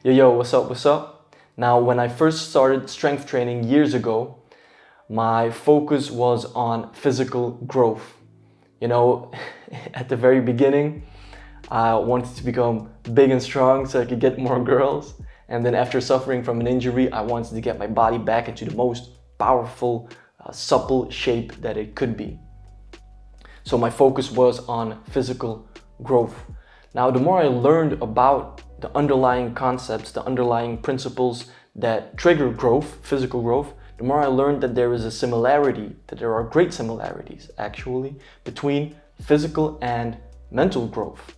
Yo, what's up, what's up? Now, when I first started strength training years ago, my focus was on physical growth. You know, at the very beginning, I wanted to become big and strong so I could get more girls. And then after suffering from an injury, I wanted to get my body back into the most powerful, supple shape that it could be. So my focus was on physical growth. Now, the more I learned about the underlying concepts, the underlying principles that trigger growth, physical growth, the more I learned that there is a similarity, that there are great similarities actually, between physical and mental growth.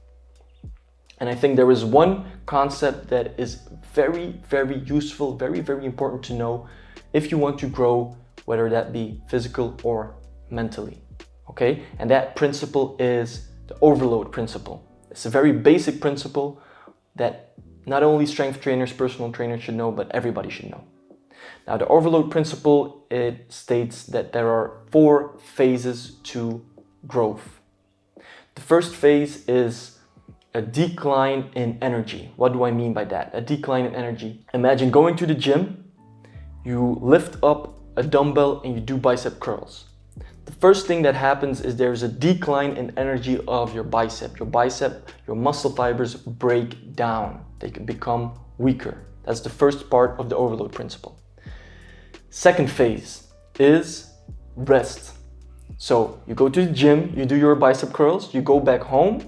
And I think there is one concept that is very, very useful, very, very important to know if you want to grow, whether that be physical or mentally, okay? And that principle is the overload principle. It's a very basic principle that not only strength trainers, personal trainers should know, but everybody should know. Now, the overload principle, it states that there are 4 phases to growth. The first phase is a decline in energy. What do I mean by that? A decline in energy. Imagine going to the gym, you lift up a dumbbell and you do bicep curls. The first thing that happens is there's a decline in energy of your bicep. Your muscle fibers break down. They can become weaker. That's the first part of the overload principle. Second phase is rest. So you go to the gym, you do your bicep curls, you go back home,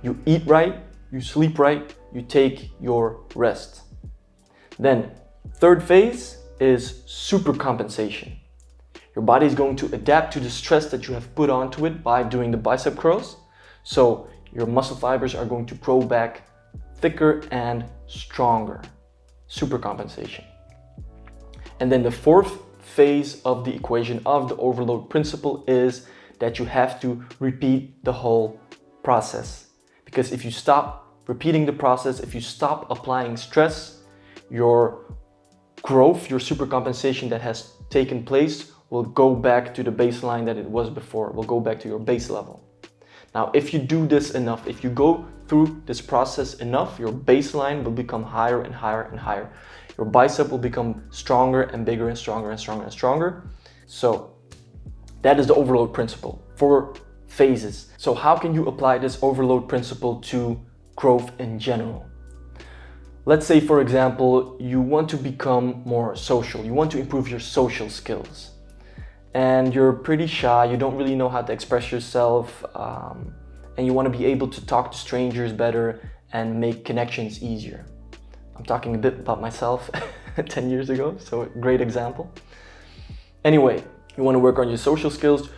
you eat right, you sleep right, you take your rest. Then third phase is supercompensation. Your body is going to adapt to the stress that you have put onto it by doing the bicep curls. So your muscle fibers are going to grow back thicker and stronger. Supercompensation. And then the fourth phase of the equation of the overload principle is that you have to repeat the whole process. Because if you stop repeating the process, if you stop applying stress, your growth, your supercompensation that has taken place will go back to the baseline that it was before, will go back to your base level. Now, if you do this enough, if you go through this process enough, your baseline will become higher and higher and higher. Your bicep will become stronger and bigger and stronger and stronger and stronger. So that is the overload principle, 4 phases. So how can you apply this overload principle to growth in general? Let's say, for example, you want to become more social. You want to improve your social skills. And you're pretty shy, you don't really know how to express yourself, and you want to be able to talk to strangers better and make connections easier. I'm talking a bit about myself 10 years ago, so a great example. Anyway, you want to work on your social skills.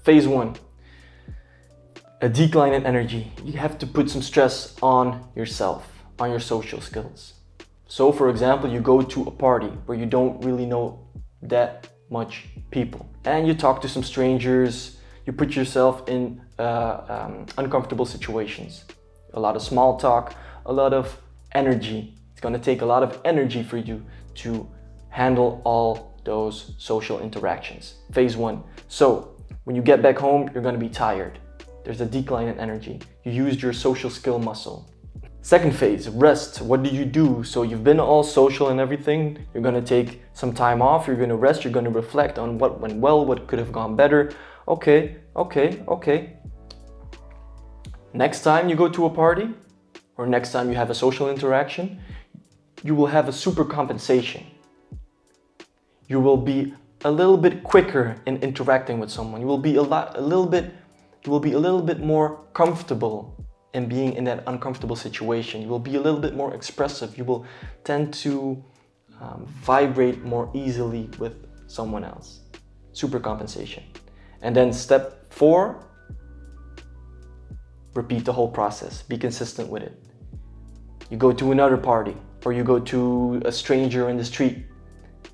Phase 1, a decline in energy. You have to put some stress on yourself, on your social skills. So for example, you go to a party where you don't really know that much people and you talk to some strangers, you put yourself in uncomfortable situations. A lot of small talk, a lot of energy. It's going to take a lot of energy for you to handle all those social interactions. Phase 1. So when you get back home, you're going to be tired. There's a decline in energy. You used your social skill muscle. Second phase, rest. What do you do? So you've been all social and everything. You're going to take some time off. You're going to rest. You're going to reflect on what went well, what could have gone better. Okay. Next time you go to a party or next time you have a social interaction, you will have a supercompensation. You will be a little bit quicker in interacting with someone. You will be a little bit more comfortable in being in that uncomfortable situation. You will be a little bit more expressive. You will tend to vibrate more easily with someone else. Supercompensation. And then step 4, repeat the whole process. Be consistent with it. You go to another party or you go to a stranger in the street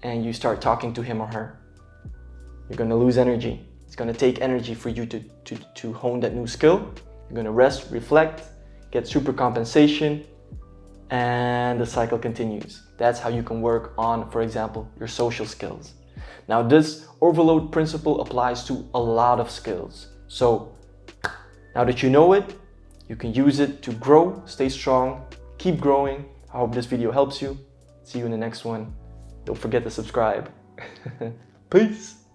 and you start talking to him or her. You're going to lose energy. It's going to take energy for you to hone that new skill. You're going to rest, reflect, get supercompensation, and the cycle continues. That's how you can work on, for example, your social skills. Now, this overload principle applies to a lot of skills. So now that you know it, you can use it to grow, stay strong, keep growing, I hope this video helps you. See you in the next one. Don't forget to subscribe. Peace.